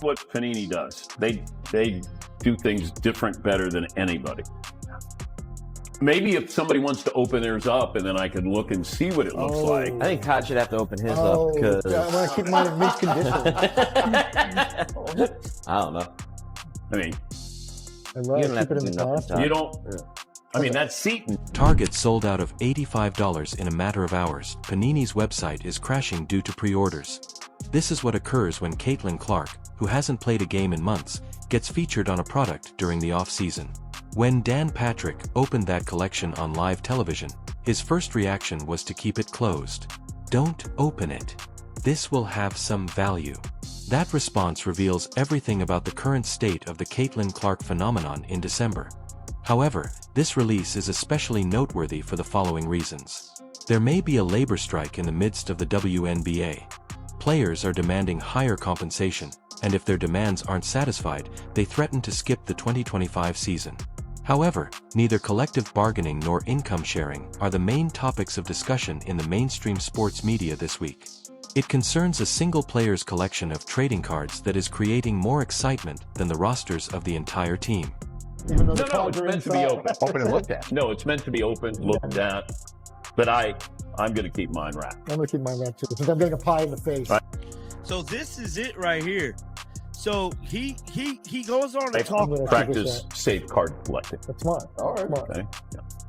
what Panini does. They do things different, better than anybody. Maybe if somebody wants to open theirs up, and then I can look and see what it looks like. I think Todd should have to open his up because I want to keep mine in mint condition. I don't know. I mean, I'd rather keep it in the car. you don't. I mean, that's Seton. Target sold out of $85 in a matter of hours. Panini's website is crashing due to pre-orders. This is what occurs when Caitlin Clark, who hasn't played a game in months, gets featured on a product during the off-season. When Dan Patrick opened that collection on live television, his first reaction was to keep it closed. Don't open it. This will have some value. That response reveals everything about the current state of the Caitlin Clark phenomenon in December. However, this release is especially noteworthy for the following reasons. There may be a labor strike in the midst of the WNBA. Players are demanding higher compensation, and if their demands aren't satisfied, they threaten to skip the 2025 season. However, neither collective bargaining nor income sharing are the main topics of discussion in the mainstream sports media this week. It concerns a single player's collection of trading cards that is creating more excitement than the rosters of the entire team. No, it's meant to be open. Open and looked at. No, it's meant to be open, looked at. But I'm going to keep mine wrapped. I'm going to keep mine wrapped too, because I'm getting a pie in the face. Right. So this is it right here. So he goes on to talk. Practice safe card collecting. That's smart. All right. Smart. Okay.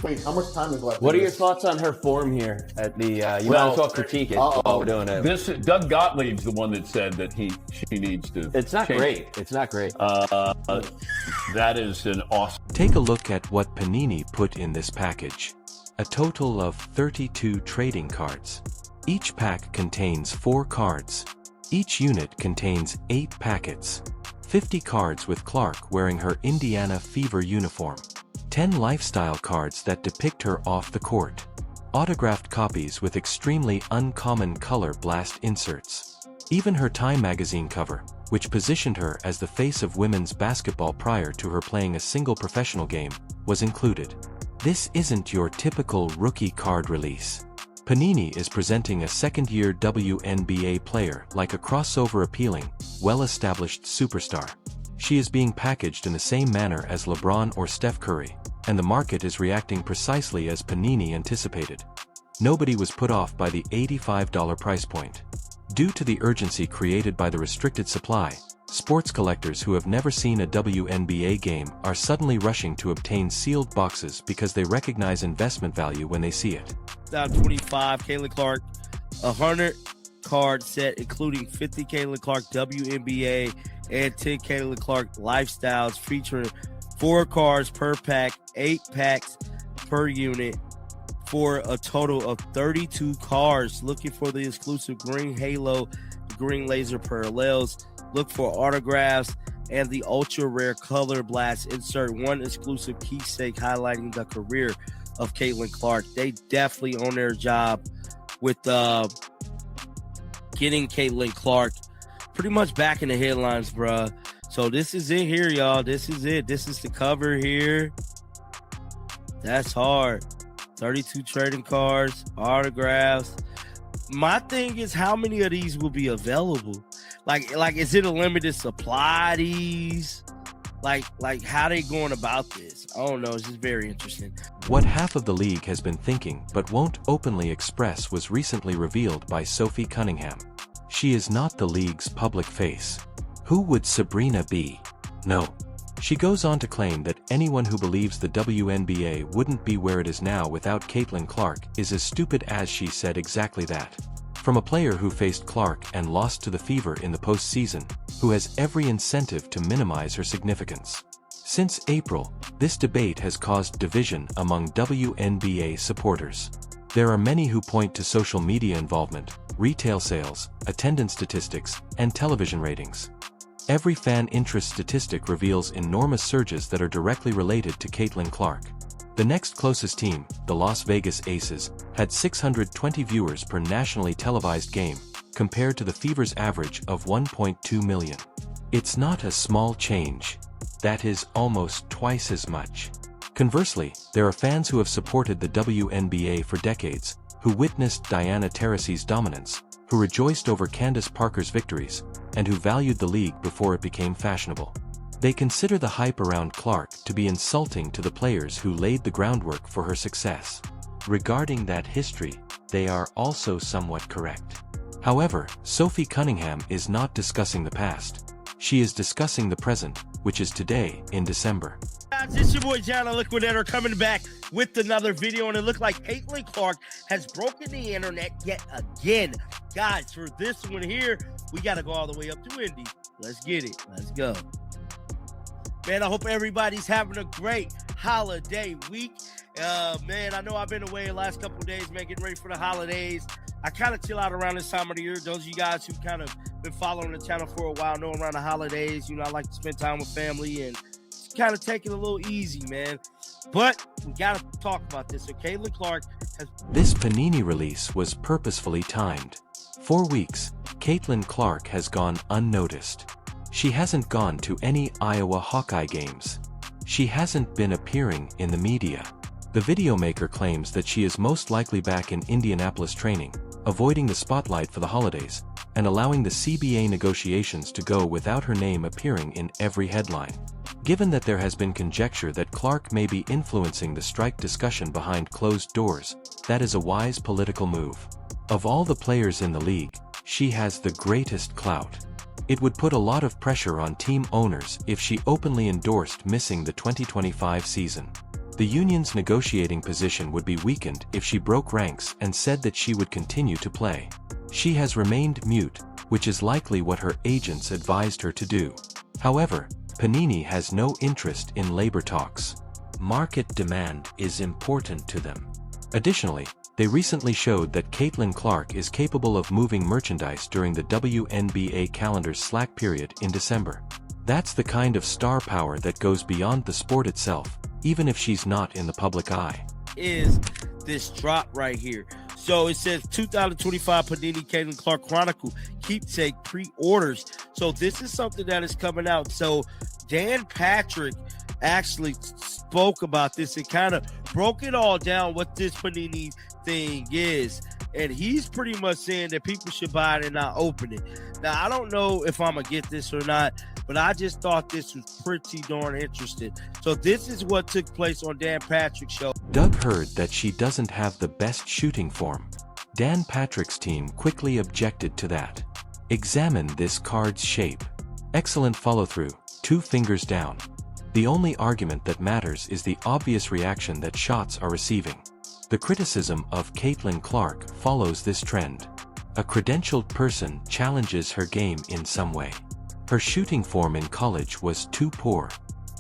Wait, how much time is left? What are your thoughts on her form here at the, you might as well critique it while we're doing it. Doug Gottlieb's the one that said that she needs to It's not change. great. It's not great. That is an awesome. Take a look at what Panini put in this package. A total of 32 trading cards. Each pack contains 4 cards. Each unit contains 8 packets. 50 cards with Clark wearing her Indiana Fever uniform. 10 lifestyle cards that depict her off the court. Autographed copies with extremely uncommon color blast inserts. Even her Time magazine cover, which positioned her as the face of women's basketball prior to her playing a single professional game, was included. This isn't your typical rookie card release. Panini is presenting a second-year WNBA player like a crossover-appealing, well-established superstar. She is being packaged in the same manner as LeBron or Steph Curry, and the market is reacting precisely as Panini anticipated. Nobody was put off by the $85 price point. Due to the urgency created by the restricted supply, sports collectors who have never seen a WNBA game are suddenly rushing to obtain sealed boxes because they recognize investment value when they see it. 25 Caitlin Clark, 100 card set including 50 Caitlin Clark WNBA and 10 Caitlin Clark lifestyles featuring 4 cards per pack, 8 packs per unit for a total of 32 cards. Looking for the exclusive green halo, green laser parallels. Look for autographs and the ultra rare color blast. Insert one exclusive keepsake highlighting the career of Caitlin Clark. They definitely on their job with getting Caitlin Clark pretty much back in the headlines, bruh. So this is it here, y'all. This is it. This is the cover here. That's hard. 32 trading cards, autographs. My thing is, how many of these will be available? Like, is it a limited supply of these? Like how they going about this? I don't know. It's just very interesting. What half of the league has been thinking but won't openly express was recently revealed by Sophie Cunningham. She is not the league's public face. Who would Sabrina be? No. She goes on to claim that anyone who believes the WNBA wouldn't be where it is now without Caitlin Clark is as stupid as she said exactly that. From a player who faced Clark and lost to the Fever in the postseason, who has every incentive to minimize her significance. Since April, this debate has caused division among WNBA supporters. There are many who point to social media involvement, retail sales, attendance statistics, and television ratings. Every fan interest statistic reveals enormous surges that are directly related to Caitlin Clark. The next closest team, the Las Vegas Aces, had 620 viewers per nationally televised game, compared to the Fever's average of 1.2 million. It's not a small change. That is almost twice as much. Conversely, there are fans who have supported the WNBA for decades, who witnessed Diana Taurasi's dominance, who rejoiced over Candace Parker's victories, and who valued the league before it became fashionable. They consider the hype around Clark to be insulting to the players who laid the groundwork for her success. Regarding that history, they are also somewhat correct. However, Sophie Cunningham is not discussing the past. She is discussing the present, which is today in December. Guys, it's your boy John, a Liquidator, coming back with another video, and it looked like Caitlin Clark has broken the internet yet again. Guys, for this one here, we got to go all the way up to Indy. Let's get it. Let's go. Man, I hope everybody's having a great holiday week. Man, I know I've been away the last couple of days, man, getting ready for the holidays. I kind of chill out around this time of the year. Those of you guys who kind of been following the channel for a while know around the holidays, I like to spend time with family and just kind of take it a little easy, man. But we got to talk about this. So Caitlin Clark has... This Panini release was purposefully timed. 4 weeks, Caitlin Clark has gone unnoticed. She hasn't gone to any Iowa Hawkeye games. She hasn't been appearing in the media. The videomaker claims that she is most likely back in Indianapolis training, avoiding the spotlight for the holidays, and allowing the CBA negotiations to go without her name appearing in every headline. Given that there has been conjecture that Clark may be influencing the strike discussion behind closed doors, that is a wise political move. Of all the players in the league, she has the greatest clout. It would put a lot of pressure on team owners if she openly endorsed missing the 2025 season. The union's negotiating position would be weakened if she broke ranks and said that she would continue to play. She has remained mute, which is likely what her agents advised her to do. However, Panini has no interest in labor talks. Market demand is important to them. Additionally, they recently showed that Caitlin Clark is capable of moving merchandise during the WNBA calendar's slack period in December. That's the kind of star power that goes beyond the sport itself, even if she's not in the public eye. Is this drop right here. So it says 2025 Panini Caitlin Clark Chronicle keepsake pre-orders. So this is something that is coming out. So Dan Patrick actually spoke about this and kind of broke it all down what this Panini thing is, and he's pretty much saying that people should buy it and not open it. Now, I don't know if I'm gonna get this or not, but I just thought this was pretty darn interesting. So this is what took place on Dan Patrick's show. Doug heard that she doesn't have the best shooting form. Dan Patrick's team quickly objected to that. Examine this card's shape. Excellent follow-through, 2 fingers down. The only argument that matters is the obvious reaction that shots are receiving. The criticism of Caitlin Clark follows this trend. A credentialed person challenges her game in some way. Her shooting form in college was too poor.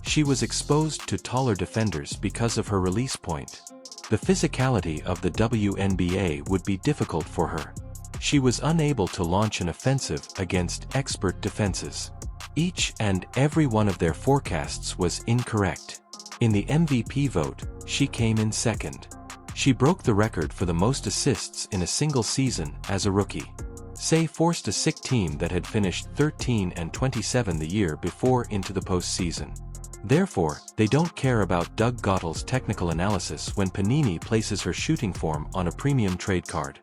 She was exposed to taller defenders because of her release point. The physicality of the WNBA would be difficult for her. She was unable to launch an offensive against expert defenses. Each and every one of their forecasts was incorrect. In the MVP vote, she came in second. She broke the record for the most assists in a single season as a rookie. Say forced a sick team that had finished 13-27 the year before into the postseason. Therefore, they don't care about Doug Gottle's technical analysis when Panini places her shooting form on a premium trade card.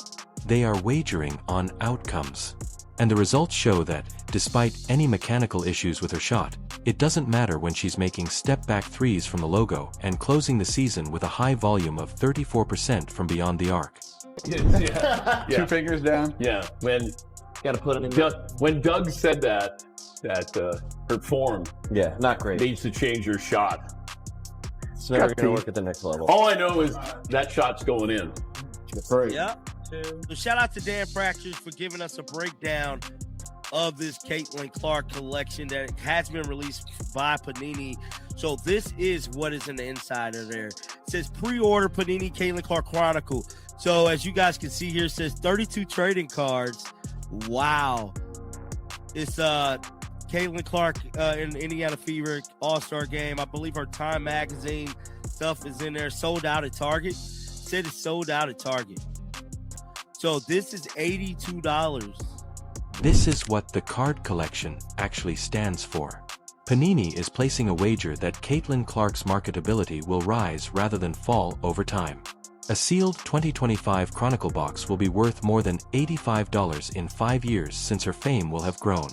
They are wagering on outcomes. And the results show that, despite any mechanical issues with her shot, it doesn't matter when she's making step-back threes from the logo and closing the season with a high volume of 34% from beyond the arc. Yeah. 2 fingers down. Yeah. When Gotta put it in. when Doug said that her form Yeah, not great. needs to change her shot. It's never gonna work at the next level. All I know is that shot's going in. That's right. Yeah. So shout out to Dan Patrick for giving us a breakdown of this Caitlin Clark collection that has been released by Panini. So this is what is in the inside of there. It says pre-order Panini Caitlin Clark Chronicle. So as you guys can see here, it says 32 trading cards. Wow. It's Caitlin Clark in Indiana Fever All-Star Game. I believe her Time Magazine stuff is in there. Sold out at Target. Said it's sold out at Target. So this is $82. This is what the card collection actually stands for. Panini is placing a wager that Caitlin Clark's marketability will rise rather than fall over time. A sealed 2025 Chronicle box will be worth more than $85 in 5 years since her fame will have grown.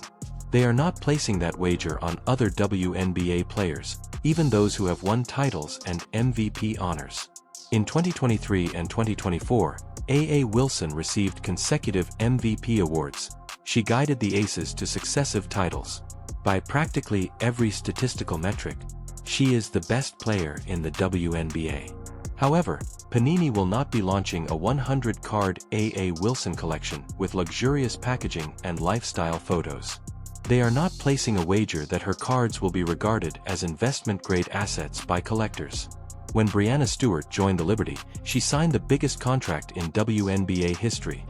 They are not placing that wager on other WNBA players, even those who have won titles and MVP honors. In 2023 and 2024, A.A. Wilson received consecutive MVP awards. She guided the Aces to successive titles. By practically every statistical metric, she is the best player in the WNBA. However, Panini will not be launching a 100-card A.A. Wilson collection with luxurious packaging and lifestyle photos. They are not placing a wager that her cards will be regarded as investment-grade assets by collectors. When Breanna Stewart joined the Liberty, she signed the biggest contract in WNBA history.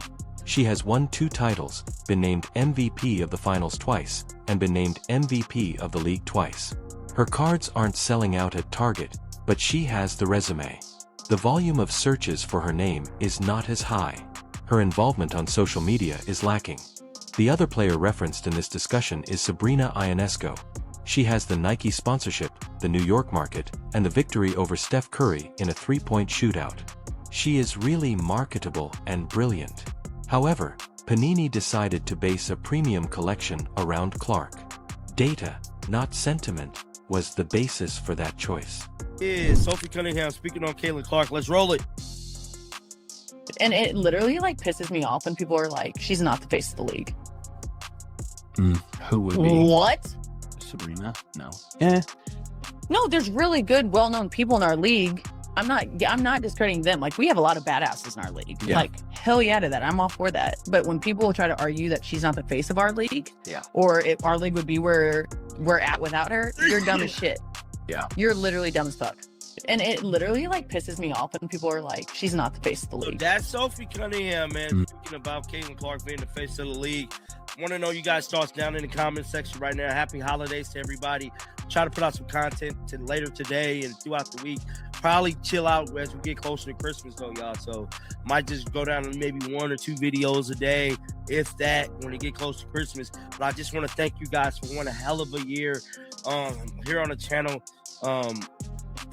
She has won 2 titles, been named MVP of the finals twice, and been named MVP of the league twice. Her cards aren't selling out at Target, but she has the resume. The volume of searches for her name is not as high. Her involvement on social media is lacking. The other player referenced in this discussion is Sabrina Ionesco. She has the Nike sponsorship, the New York market, and the victory over Steph Curry in a 3-point shootout. She is really marketable and brilliant. However, Panini decided to base a premium collection around Clark. Data, not sentiment, was the basis for that choice. Yeah, Sophie Cunningham speaking on Caitlin Clark. Let's roll it. And it literally like pisses me off when people are like, she's not the face of the league. Who would be? What? Sabrina? No. No, there's really good, well-known people in our league. I'm not discrediting them. Like, we have a lot of badasses in our league. Yeah. Like, hell yeah to that. I'm all for that. But when people try to argue that she's not the face of our league, Yeah. or if our league would be where we're at without her, you're dumb as shit. Yeah. You're literally dumb as fuck. And it literally like pisses me off when people are like, she's not the face of the So league. that's Sophie Cunningham, man. Speaking about Caitlin Clark being the face of the league. Want to know you guys' thoughts down in the comment section right now. Happy holidays to everybody. Try to put out some content later today and throughout the week. Probably chill out as we get closer to Christmas, though, y'all. So might just go down to maybe 1 or 2 videos a day, if that, when it get close to Christmas. But I just want to thank you guys for one hell of a year here on the channel.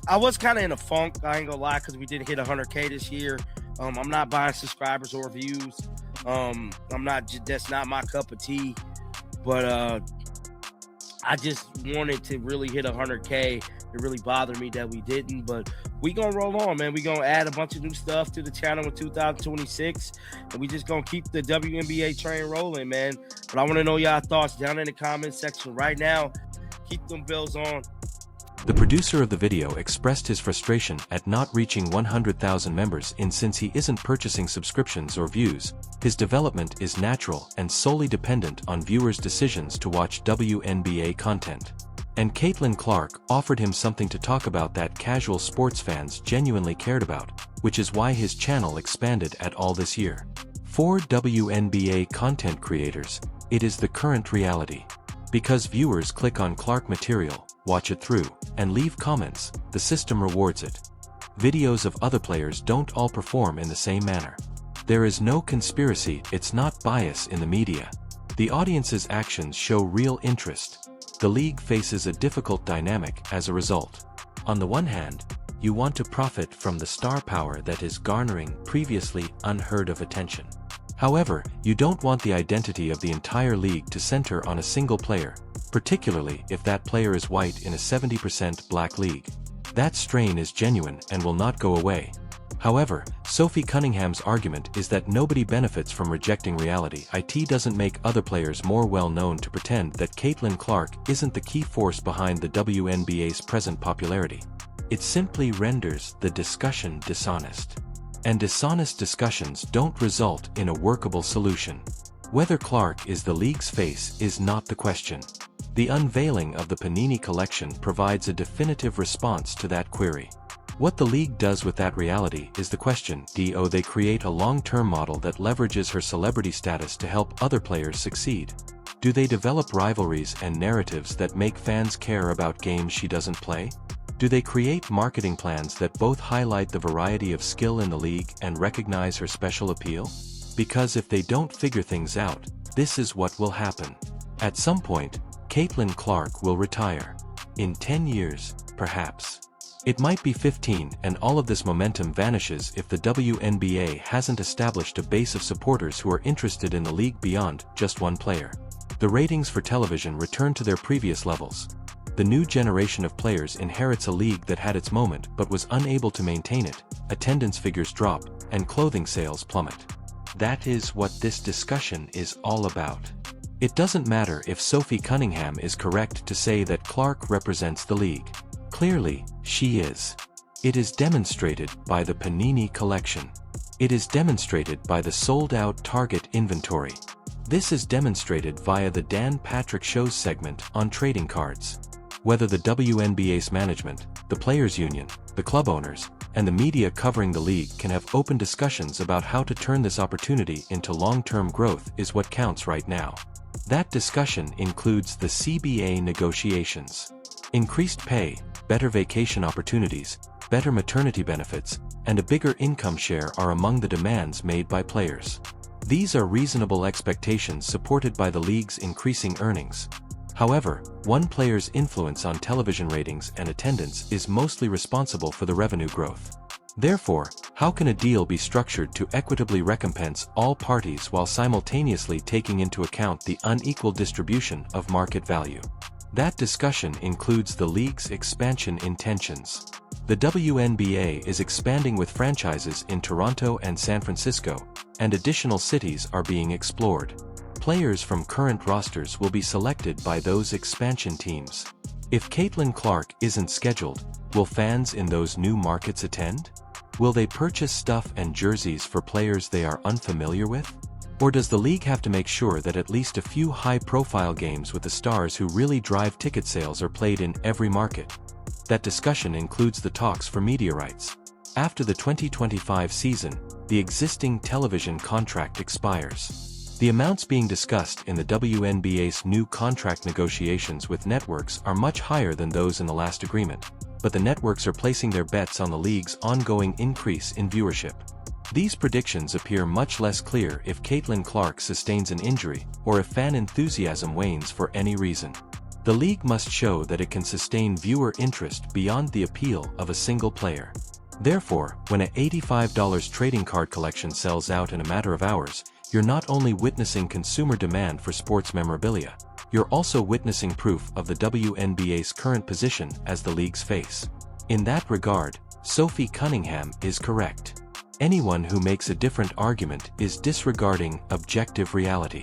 I was kind of in a funk, I ain't gonna lie, because we didn't hit 100K this year. I'm not buying subscribers or views. That's not my cup of tea. But I just wanted to really hit 100K. It really bothered me that we didn't, but we gonna roll on, man. We gonna add a bunch of new stuff to the channel in 2026, and we just gonna keep the WNBA train rolling, man. But I want to know y'all thoughts down in the comment section right now. Keep them bells on. The producer of the video expressed his frustration at not reaching 100,000 members since he isn't purchasing subscriptions or views. His development is natural and solely dependent on viewers' decisions to watch WNBA content. And Caitlin Clark offered him something to talk about that casual sports fans genuinely cared about, which is why his channel expanded at all this year. For WNBA content creators, it is the current reality. Because viewers click on Clark material, watch it through, and leave comments, the system rewards it. Videos of other players don't all perform in the same manner. There is no conspiracy, it's not bias in the media. The audience's actions show real interest. The league faces a difficult dynamic as a result. On the one hand, you want to profit from the star power that is garnering previously unheard of attention. However, you don't want the identity of the entire league to center on a single player, particularly if that player is white in a 70% black league. That strain is genuine and will not go away. However, Sophie Cunningham's argument is that nobody benefits from rejecting reality. It doesn't make other players more well-known to pretend that Caitlin Clark isn't the key force behind the WNBA's present popularity. It simply renders the discussion dishonest. And dishonest discussions don't result in a workable solution. Whether Clark is the league's face is not the question. The unveiling of the Panini collection provides a definitive response to that query. What the league does with that reality is the question. Do they create a long-term model that leverages her celebrity status to help other players succeed? Do they develop rivalries and narratives that make fans care about games she doesn't play? Do they create marketing plans that both highlight the variety of skill in the league and recognize her special appeal? Because if they don't figure things out, this is what will happen. At some point, Caitlin Clark will retire. In 10 years, perhaps. It might be 15, and all of this momentum vanishes if the WNBA hasn't established a base of supporters who are interested in the league beyond just one player. The ratings for television return to their previous levels. The new generation of players inherits a league that had its moment but was unable to maintain it, attendance figures drop, and clothing sales plummet. That is what this discussion is all about. It doesn't matter if Sophie Cunningham is correct to say that Clark represents the league. Clearly, she is. It is demonstrated by the Panini collection. It is demonstrated by the sold-out Target inventory. This is demonstrated via the Dan Patrick Shows segment on trading cards. Whether the WNBA's management, the players' union, the club owners, and the media covering the league can have open discussions about how to turn this opportunity into long-term growth is what counts right now. That discussion includes the CBA negotiations. Increased pay, better vacation opportunities, better maternity benefits, and a bigger income share are among the demands made by players. These are reasonable expectations supported by the league's increasing earnings. However, one player's influence on television ratings and attendance is mostly responsible for the revenue growth. Therefore, how can a deal be structured to equitably recompense all parties while simultaneously taking into account the unequal distribution of market value? That discussion includes the league's expansion intentions. The WNBA is expanding with franchises in Toronto and San Francisco, and additional cities are being explored. Players from current rosters will be selected by those expansion teams. If Caitlin Clark isn't scheduled, will fans in those new markets attend? Will they purchase stuff and jerseys for players they are unfamiliar with? Or does the league have to make sure that at least a few high-profile games with the stars who really drive ticket sales are played in every market? That discussion includes the talks for media rights. After the 2025 season, the existing television contract expires. The amounts being discussed in the WNBA's new contract negotiations with networks are much higher than those in the last agreement, but the networks are placing their bets on the league's ongoing increase in viewership. These predictions appear much less clear if Caitlin Clark sustains an injury or if fan enthusiasm wanes for any reason. The league must show that it can sustain viewer interest beyond the appeal of a single player. Therefore, when an $85 trading card collection sells out in a matter of hours, you're not only witnessing consumer demand for sports memorabilia, you're also witnessing proof of the WNBA's current position as the league's face. In that regard, Sophie Cunningham is correct. Anyone who makes a different argument is disregarding objective reality.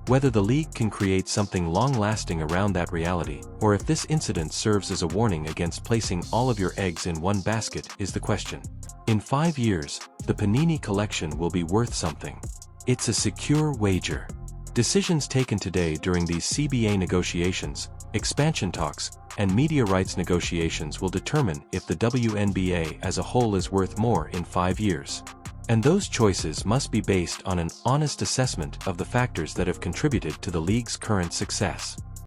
Whether the league can create something long-lasting around that reality, or if this incident serves as a warning against placing all of your eggs in one basket is the question. In 5 years, the Panini collection will be worth something. It's a secure wager. Decisions taken today during these CBA negotiations, expansion talks, and media rights negotiations will determine if the WNBA as a whole is worth more in 5 years. And those choices must be based on an honest assessment of the factors that have contributed to the league's current success.